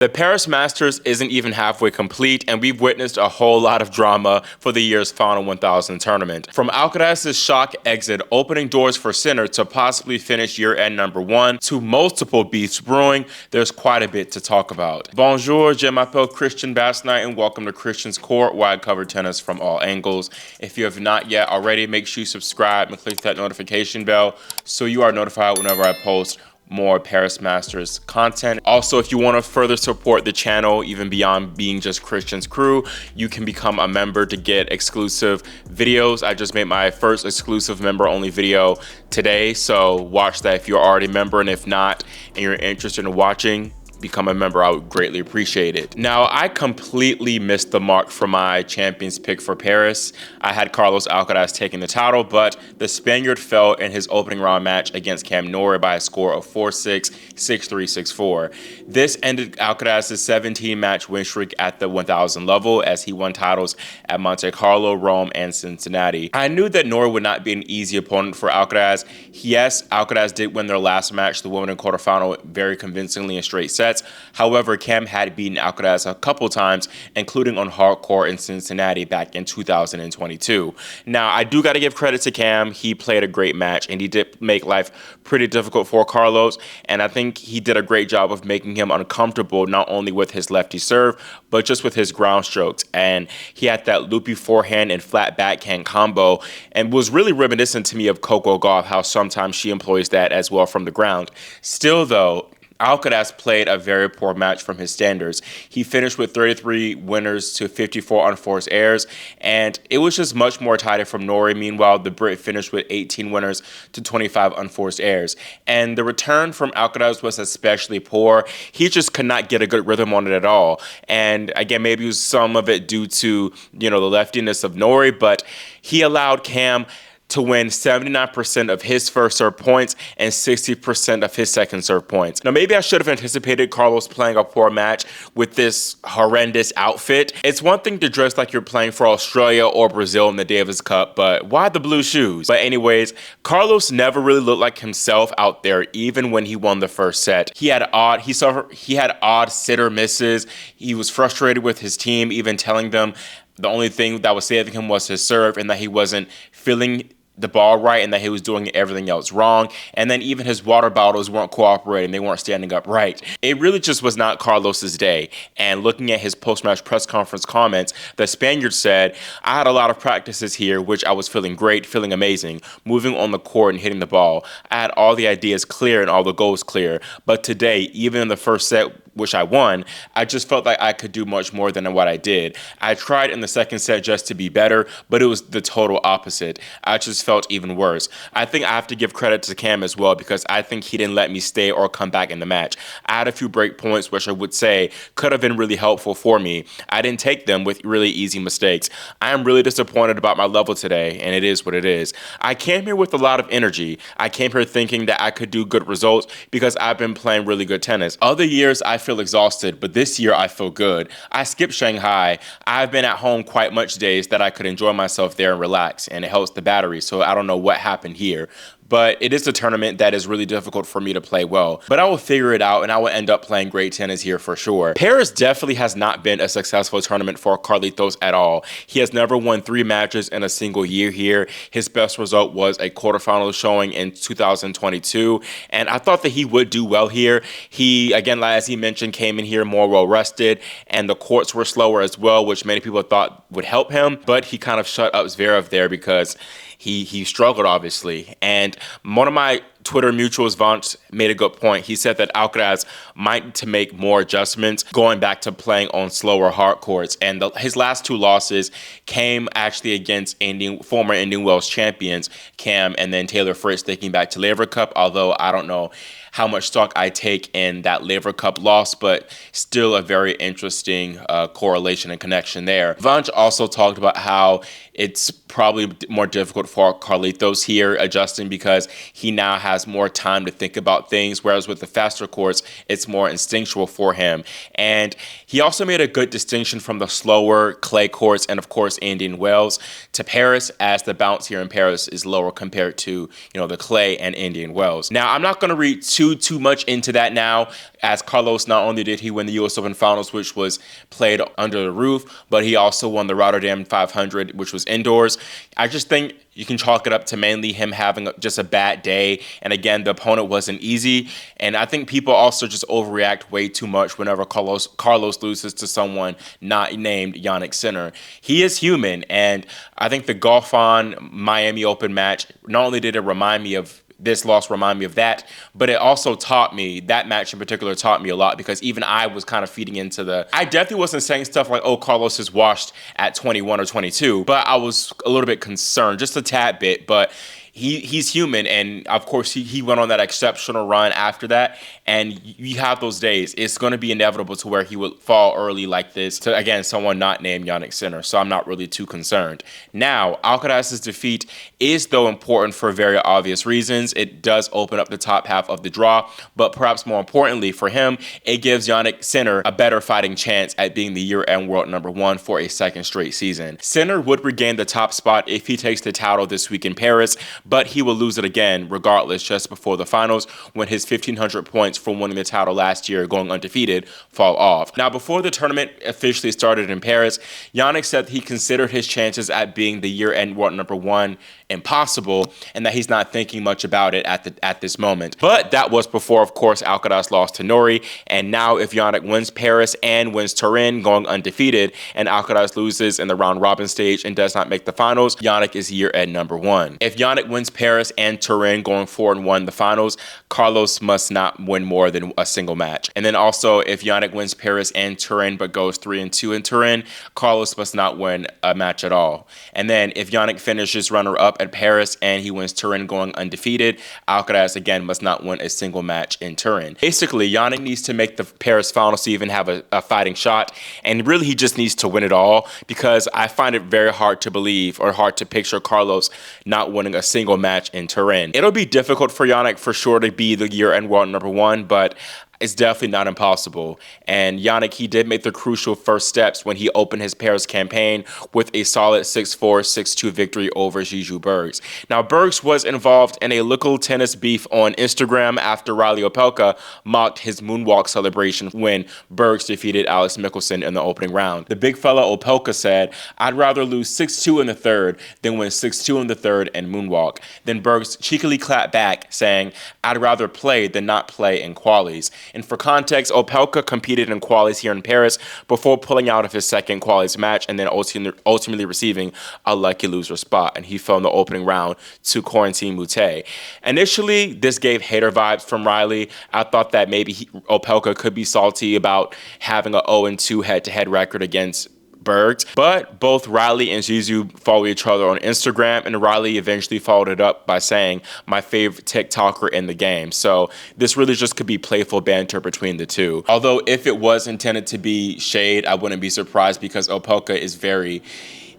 The Paris Masters isn't even halfway complete, and we've witnessed a whole lot of drama for the year's final 1000 tournament. From Alcaraz's shock exit opening doors for Sinner to possibly finish year-end #1 to multiple beefs brewing, there's quite a bit to talk about. Bonjour, je m'appelle Christian Basnight, and welcome to Christian's Court, where I cover tennis from all angles. If you have not yet already, make sure you subscribe and click that notification bell so you are notified whenever I post more Paris Masters content. Also, if you want to further support the channel, even beyond being just Christian's Crew, you can become a member to get exclusive videos. I just made my first exclusive member-only video today, so watch that if you're already a member, and if not, and you're interested in watching, become a member. I would greatly appreciate it. Now, I completely missed the mark for my champions pick for Paris. I had Carlos Alcaraz taking the title, but the Spaniard fell in his opening round match against Cam Norrie by a score of 4-6, 6-3, 6-4. This ended Alcaraz's 17-match win streak at the 1000 level as he won titles at Monte Carlo, Rome, and Cincinnati. I knew that Norrie would not be an easy opponent for Alcaraz. Yes, Alcaraz did win their last match, the women in quarterfinal, very convincingly in straight sets. However, Cam had beaten Alcaraz a couple times, including on hard court in Cincinnati back in 2022. Now, I do got to give credit to Cam. He played a great match, and he did make life pretty difficult for Carlos, and I think he did a great job of making him uncomfortable, not only with his lefty serve, but just with his ground strokes. And he had that loopy forehand and flat backhand combo, and was really reminiscent to me of Coco Gauff, how sometimes she employs that as well from the ground. Still, though, Alcaraz played a very poor match from his standards. He finished with 33 winners to 54 unforced errors, and it was just much more tighter from Norrie. Meanwhile, the Brit finished with 18 winners to 25 unforced errors. And the return from Alcaraz was especially poor. He just could not get a good rhythm on it at all. And again, maybe it was some of it due to, the leftiness of Norrie, but he allowed Cam to win 79% of his first serve points and 60% of his second serve points. Now, maybe I should have anticipated Carlos playing a poor match with this horrendous outfit. It's one thing to dress like you're playing for Australia or Brazil in the Davis Cup, but why the blue shoes? But anyways, Carlos never really looked like himself out there, even when he won the first set. He had odd sitter misses. He was frustrated with his team, even telling them the only thing that was saving him was his serve, and that he wasn't feeling the ball right, and that he was doing everything else wrong. And then even his water bottles weren't cooperating. They weren't standing up right. It really just was not Carlos's day. And looking at his post-match press conference comments, the Spaniard said, "I had a lot of practices here, which I was feeling great, feeling amazing, moving on the court and hitting the ball. I had all the ideas clear and all the goals clear. But today, even in the first set, which I won, I just felt like I could do much more than what I did. I tried in the second set just to be better, but it was the total opposite. I just felt even worse." I think I have to give credit to Cam as well, because I think he didn't let me stay or come back in the match. I had a few break points, which I would say could have been really helpful for me. I didn't take them with really easy mistakes. I am really disappointed about my level today, and it is what it is. I came here with a lot of energy. I came here thinking that I could do good results because I've been playing really good tennis. Other years, I feel exhausted, but this year I feel good. I skipped Shanghai. I've been at home quite much days that I could enjoy myself there and relax, and it helps the battery, so I don't know what happened here. But it is a tournament that is really difficult for me to play well. But I will figure it out, and I will end up playing great tennis here for sure. Paris definitely has not been a successful tournament for Carlitos at all. He has never won 3 matches in a single year here. His best result was a quarterfinal showing in 2022, and I thought that he would do well here. He, again, as he mentioned, came in here more well-rested, and the courts were slower as well, which many people thought would help him, but he kind of shut up Zverev there because he struggled, obviously. And one of my Twitter mutuals, Vance, made a good point. He said that Alcaraz might need to make more adjustments going back to playing on slower hard courts. And his last 2 losses came actually against former Indian Wells champions, Cam and then Taylor Fritz, taking back to Laver Cup, although I don't know how much stock I take in that Laver Cup loss, but still a very interesting correlation and connection there. Vance also talked about how it's probably more difficult for Carlitos here adjusting because he now has has more time to think about things, whereas with the faster courts, it's more instinctual for him. And he also made a good distinction from the slower clay courts and, of course, Indian Wells to Paris, as the bounce here in Paris is lower compared to, the clay and Indian Wells. Now, I'm not going to read too much into that now, as Carlos, not only did he win the US Open Finals, which was played under the roof, but he also won the Rotterdam 500, which was indoors. I just think you can chalk it up to mainly him having just a bad day. And again, the opponent wasn't easy. And I think people also just overreact way too much whenever Carlos loses to someone not named Jannik Sinner. He is human. And I think the Golf On Miami Open match, not only did it remind me of this loss remind me of that, but it also taught me, that match in particular taught me a lot, because even I was kind of feeding into I definitely wasn't saying stuff like, oh, Carlos is washed at 21 or 22, but I was a little bit concerned, just a tad bit, but he's human, and of course he went on that exceptional run after that, and you have those days. It's going to be inevitable to where he would fall early like this to, again, someone not named Jannik Sinner, so I'm not really too concerned. Now, Alcaraz's defeat is, though, important for very obvious reasons. It does open up the top half of the draw, but perhaps more importantly for him, it gives Jannik Sinner a better fighting chance at being the year-end world #1 for a second straight season. Sinner would regain the top spot if he takes the title this week in Paris, but he will lose it again regardless just before the finals, when his 1,500 points from winning the title last year going undefeated fall off. Now, before the tournament officially started in Paris, Jannik said he considered his chances at being the year-end world #1 impossible, and that he's not thinking much about it at this moment. But that was before, of course, Alcaraz lost to Norrie, and now if Jannik wins Paris and wins Turin going undefeated, and Alcaraz loses in the round-robin stage and does not make the finals, Jannik is year-end #1. If Jannik wins Paris and Turin going 4-1 the finals, Carlos must not win more than a single match. And then also, if Jannik wins Paris and Turin but goes 3-2 in Turin, Carlos must not win a match at all. And then if Jannik finishes runner-up at Paris and he wins Turin going undefeated, Alcaraz again must not win a single match in Turin. Basically, Jannik needs to make the Paris finals to even have a fighting shot, and really he just needs to win it all, because I find it very hard to believe, or hard to picture, Carlos not winning a single match in Turin. It'll be difficult for Jannik for sure to be the year-end world #1, but it's definitely not impossible. And Jannik, he did make the crucial first steps when he opened his Paris campaign with a solid 6-4, 6-2 victory over Zizou Bergs. Now, Bergs was involved in a little tennis beef on Instagram after Riley Opelka mocked his moonwalk celebration when Bergs defeated Alex Michelsen in the opening round. The big fella Opelka said, "I'd rather lose 6-2 in the third than win 6-2 in the third and moonwalk." Then Bergs cheekily clapped back, saying, "I'd rather play than not play in qualies." And for context, Opelka competed in qualies here in Paris before pulling out of his second qualies match and then ultimately receiving a lucky loser spot. And he fell in the opening round to Corentin Moutet. Initially, this gave hater vibes from Riley. I thought that maybe Opelka could be salty about having a 0-2 head-to-head record against Bergs, but both Riley and Zizou follow each other on Instagram, and Riley eventually followed it up by saying, "My favorite TikToker in the game." So this really just could be playful banter between the two. Although if it was intended to be shade, I wouldn't be surprised, because Opelka is very...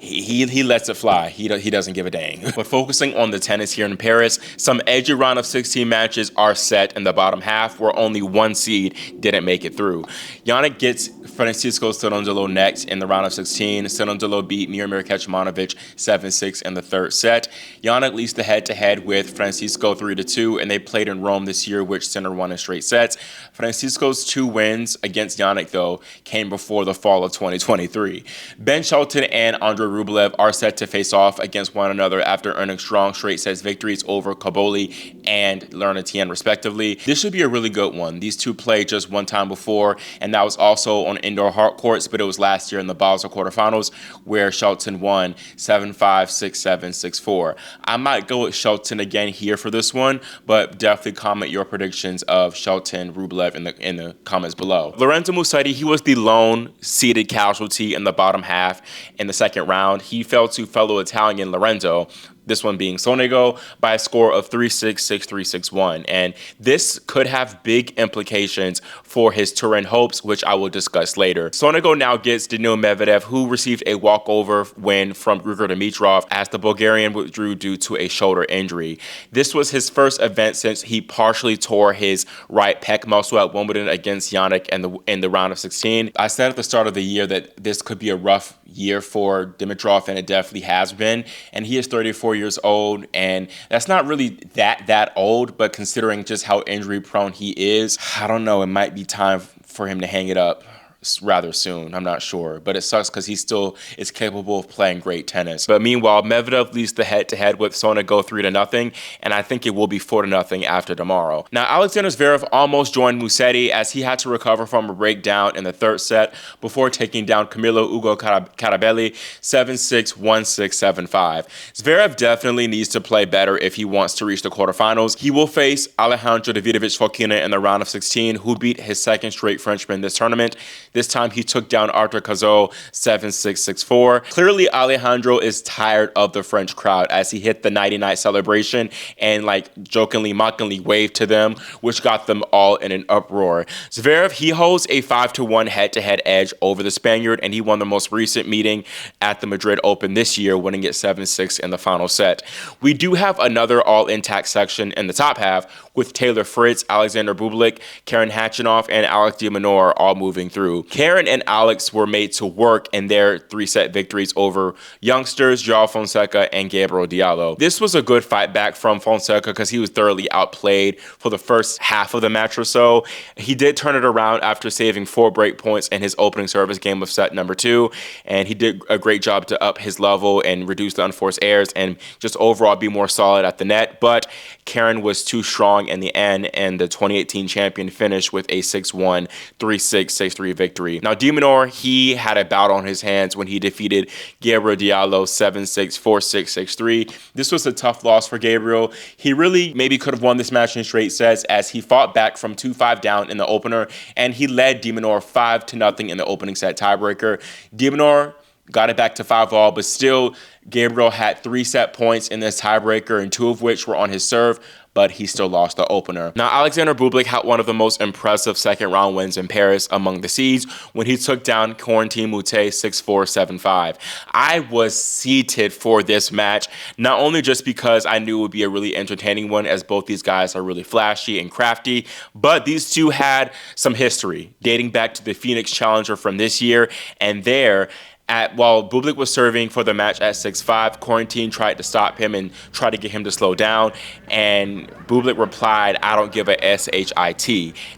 He lets it fly. He doesn't give a dang. But focusing on the tennis here in Paris, some edgy round of 16 matches are set in the bottom half, where only one seed didn't make it through. Jannik gets Francisco Cerundolo next in the round of 16. Cerundolo beat Miomir Kecmanovic 7-6 in the third set. Jannik leads the head-to-head with Francisco 3-2, and they played in Rome this year, which Sinner won in straight sets. Francisco's 2 wins against Jannik, though, came before the fall of 2023. Ben Shelton and Andre Rublev are set to face off against one another after earning strong straight sets victories over Kaboli and Lerner-Tien, respectively. This should be a really good one. These two played just one time before, and that was also on indoor hard courts, but it was last year in the Basel quarterfinals, where Shelton won 7-5, 6-7, 6-4. I might go with Shelton again here for this one, but definitely comment your predictions of Shelton Rublev in the comments below. Lorenzo Musetti, he was the lone seeded casualty in the bottom half in the second round. He fell to fellow Italian Lorenzo, this one being Sonego, by a score of 3-6, 6-3, 6-1. And this could have big implications for his Turin hopes, which I will discuss later. Sonego now gets Daniil Medvedev, who received a walkover win from Grigor Dimitrov as the Bulgarian withdrew due to a shoulder injury. This was his first event since he partially tore his right pec muscle at Wimbledon against Jannik in the round of 16. I said at the start of the year that this could be a rough year for Dimitrov, and it definitely has been. And he is 34 years old, and that's not really that old, but considering just how injury prone he is, I don't know, it might be time for him to hang it up rather soon. I'm not sure, but it sucks because he still is capable of playing great tennis. But meanwhile, Medvedev leads the head-to-head with Sonego 3-0, and I think it will be 4-0 after tomorrow. Now, Alexander Zverev almost joined Musetti as he had to recover from a breakdown in the third set before taking down Camilo Ugo Carabelli 7-6, 1-6, 7-5. Zverev definitely needs to play better if he wants to reach the quarterfinals. He will face Alejandro Davidovich Fokina in the round of 16, who beat his second straight Frenchman this tournament. This time he took down Arthur Cazot 7-6, 6-4. Clearly Alejandro is tired of the French crowd as he hit the 90-night celebration and jokingly, mockingly waved to them, which got them all in an uproar. Zverev, he holds a 5-1 head-to-head edge over the Spaniard, and he won the most recent meeting at the Madrid Open this year, winning it 7-6 in the final set. We do have another all-intact section in the top half with Taylor Fritz, Alexander Bublik, Karen Khachanov, and Alex de Minaur all moving through. Karen and Alex were made to work in their 3-set victories over youngsters João Fonseca and Gabriel Diallo. This was a good fight back from Fonseca because he was thoroughly outplayed for the first half of the match or so. He did turn it around after saving 4 break points in his opening service game of set number 2, and he did a great job to up his level and reduce the unforced errors and just overall be more solid at the net. But Karen was too strong in the end, and the 2018 champion finished with a 6-1, 3-6, 6-3 victory. Now, de Minaur, he had a bout on his hands when he defeated Gabriel Diallo 7-6, 4-6, 6-3. This was a tough loss for Gabriel. He really maybe could have won this match in straight sets as he fought back from 2-5 down in the opener, and he led de Minaur 5-0 in the opening set tiebreaker. De Minaur got it back to 5-all, but still, Gabriel had 3 set points in this tiebreaker, and 2 of which were on his serve, but he still lost the opener. Now, Alexander Bublik had one of the most impressive second-round wins in Paris among the seeds when he took down Corentin Moutet 6-4, 7-5. I was seated for this match, not only just because I knew it would be a really entertaining one, as both these guys are really flashy and crafty, but these two had some history dating back to the Phoenix Challenger from this year, and while Bublik was serving for the match at 6-5, Corentin tried to stop him and try to get him to slow down, and Bublik replied, "I don't give a shit."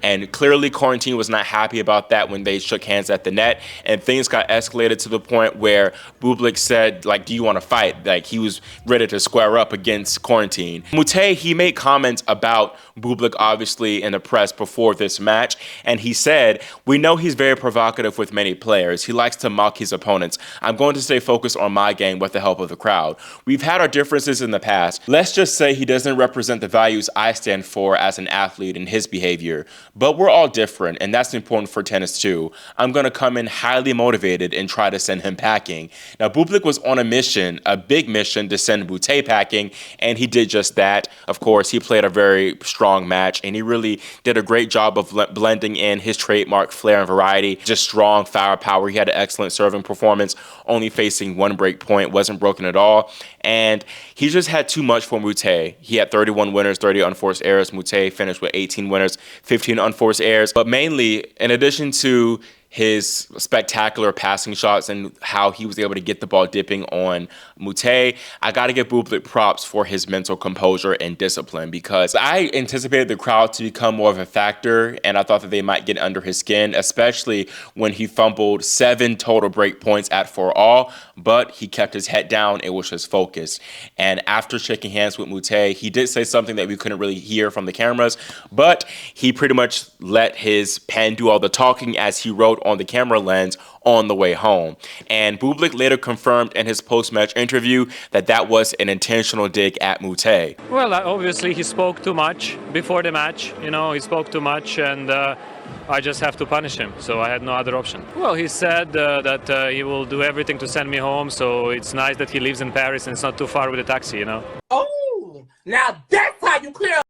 And clearly Corentin was not happy about that when they shook hands at the net, and things got escalated to the point where Bublik said, do you want to fight? He was ready to square up against Corentin. Moutet, he made comments about Bublik, obviously, in the press before this match, and he said, "We know he's very provocative with many players. He likes to mock his opponents. I'm going to stay focused on my game with the help of the crowd. We've had our differences in the past. Let's just say he doesn't represent the values I stand for as an athlete in his behavior. But we're all different, and that's important for tennis too. I'm going to come in highly motivated and try to send him packing." Now, Bublik was on a mission, a big mission, to send Moutet packing, and he did just that. Of course, he played a very strong match, and he really did a great job of blending in his trademark flair and variety, just strong firepower. He had an excellent serving performance, only facing 1 break point, wasn't broken at all, and he just had too much for Moutet. He had 31 winners, 30 unforced errors. Moutet finished with 18 winners, 15 unforced errors, but mainly, in addition to his spectacular passing shots and how he was able to get the ball dipping on Moutet, I got to give Bublik props for his mental composure and discipline, because I anticipated the crowd to become more of a factor, and I thought that they might get under his skin, especially when he fumbled 7 total break points at 4-all, but he kept his head down. It was just focused. And after shaking hands with Moutet, he did say something that we couldn't really hear from the cameras, but he pretty much let his pen do all the talking as he wrote on the camera lens on the way home. And Bublik later confirmed in his post-match interview that was an intentional dig at Moutet. Well, obviously he spoke too much before the match. He spoke too much, and I just have to punish him. So I had no other option. Well, he said that he will do everything to send me home. So it's nice that he lives in Paris and it's not too far with a taxi, you know. Oh, now that's how you clear.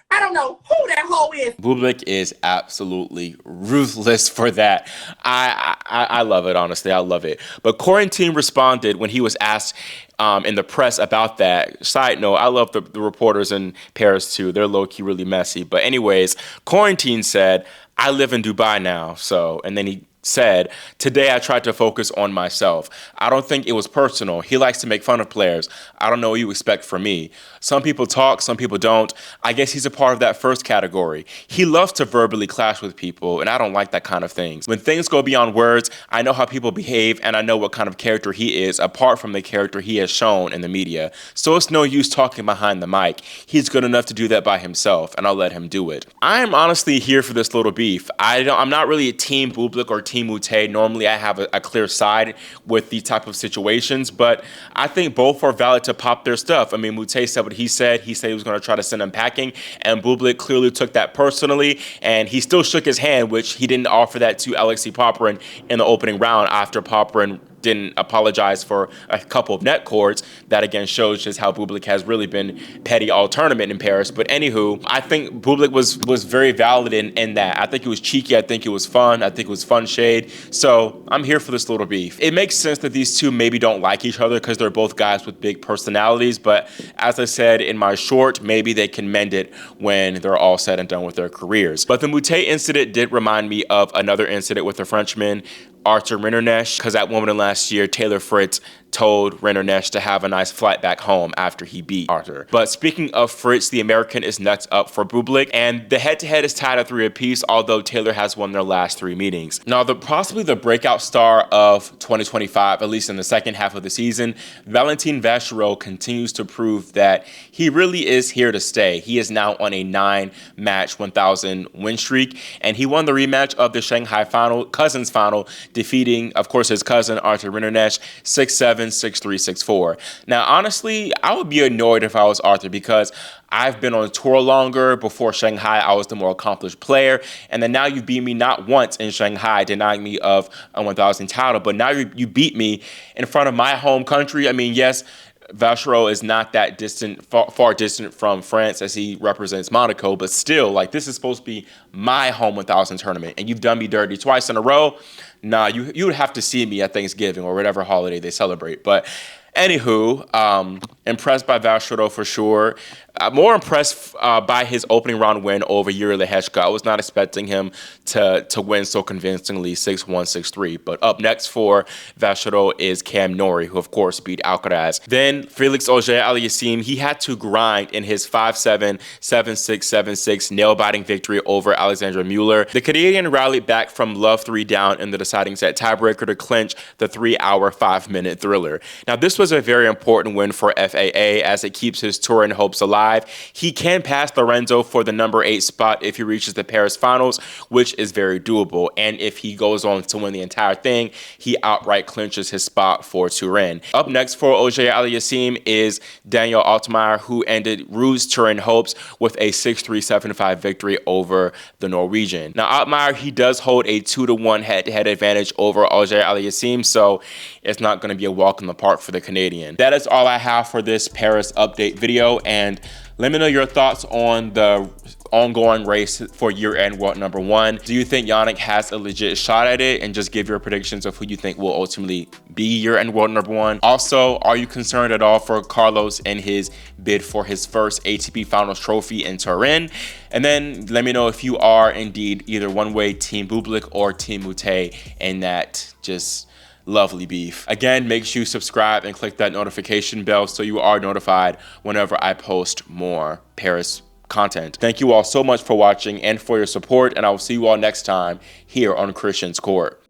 I don't know who that hoe is. Bublik is absolutely ruthless for that. I love it, honestly. I love it. But Corentin responded when he was asked in the press about that. Side note, I love the reporters in Paris too. They're low-key really messy. But anyways, Corentin said, I live in Dubai now. So, and then he said, today I tried to focus on myself. I don't think it was personal. He likes to make fun of players. I don't know what you expect from me. Some people talk, some people don't. I guess he's a part of that first category. He loves to verbally clash with people, and I don't like that kind of things. When things go beyond words, I know how people behave, and I know what kind of character he is, apart from the character he has shown in the media. So it's no use talking behind the mic. He's good enough to do that by himself, and I'll let him do it. I am honestly here for this little beef. I'm not really a team Bublik or team Moutet. Normally I have a clear side with these type of situations, but I think both are valid to pop their stuff. I mean, Moutet said what he said. He said he was going to try to send him packing, and Bublik clearly took that personally, and he still shook his hand, which he didn't offer that to Alexei Popyrin in the opening round after Popyrin didn't apologize for a couple of net cords. That again shows just how Bublik has really been petty all tournament in Paris. But anywho, I think Bublik was very valid in that. I think it was cheeky. I think it was fun. I think it was fun shade. So I'm here for this little beef. It makes sense that these two maybe don't like each other because they're both guys with big personalities. But as I said in my short, maybe they can mend it when they're all said and done with their careers. But the Moutet incident did remind me of another incident with a Frenchman, Arthur Rinderknecht, because at Wimbledon last year, Taylor Fritz told Rinderknecht to have a nice flight back home after he beat Arthur. But speaking of Fritz, the American is next up for Bublik, and the head-to-head is tied at 3 apiece, although Taylor has won their last 3 meetings. Now, possibly the breakout star of 2025, at least in the second half of the season, Valentin Vachereau continues to prove that he really is here to stay. He is now on a 9-match 1,000 win streak, and he won the rematch of the Shanghai Cousins final, defeating, of course, his cousin Arthur Rinderknecht 6-7, 6-3, 6-4. Now, honestly, I would be annoyed if I was Arthur because I've been on tour longer. Before Shanghai, I was the more accomplished player. And then now you beat me not once in Shanghai, denying me of a 1,000 title, but now you beat me in front of my home country. I mean, yes, Vachereau is not that distant, far distant from France as he represents Monaco, but still, like, this is supposed to be my home 1,000 tournament, and you've done me dirty twice in a row. Nah, you would have to see me at Thanksgiving or whatever holiday they celebrate. But anywho, impressed by Vachereau for sure. More impressed by his opening round win over Yuri Lehechka. I was not expecting him to win so convincingly 6-1, 6-3. But up next for Vachereau is Cam Norrie, who of course beat Alcaraz. Then Felix Auger-Aliassime, he had to grind in his 5-7, 7-6, 7-6 nail-biting victory over Alexander Mueller. The Canadian rallied back from love 3 down in the deciding set tiebreaker to clinch the 3-hour, 5-minute thriller. Now, this was a very important win for FAA as it keeps his touring hopes alive. He can pass Lorenzo for the number 8 spot if he reaches the Paris finals, which is very doable. And if he goes on to win the entire thing, he outright clinches his spot for Turin. Up next for Auger-Aliassime is Daniel Altmaier, who ended Ruud's Turin hopes with a 6-3, 7-5 victory over the Norwegian. Now, Altmaier, he does hold a 2-1 head-to-head advantage over Auger-Aliassime, so it's not going to be a walk in the park for the Canadian. That is all I have for this Paris update video, and let me know your thoughts on the ongoing race for year-end world number 1. Do you think Jannik has a legit shot at it? And just give your predictions of who you think will ultimately be year-end world number 1. Also, are you concerned at all for Carlos and his bid for his first ATP Finals trophy in Turin? And then let me know if you are indeed either one way Team Bublik or Team Moutet in that just lovely beef. Again, make sure you subscribe and click that notification bell so you are notified whenever I post more Paris content. Thank you all so much for watching and for your support, and I will see you all next time here on Christian's Court.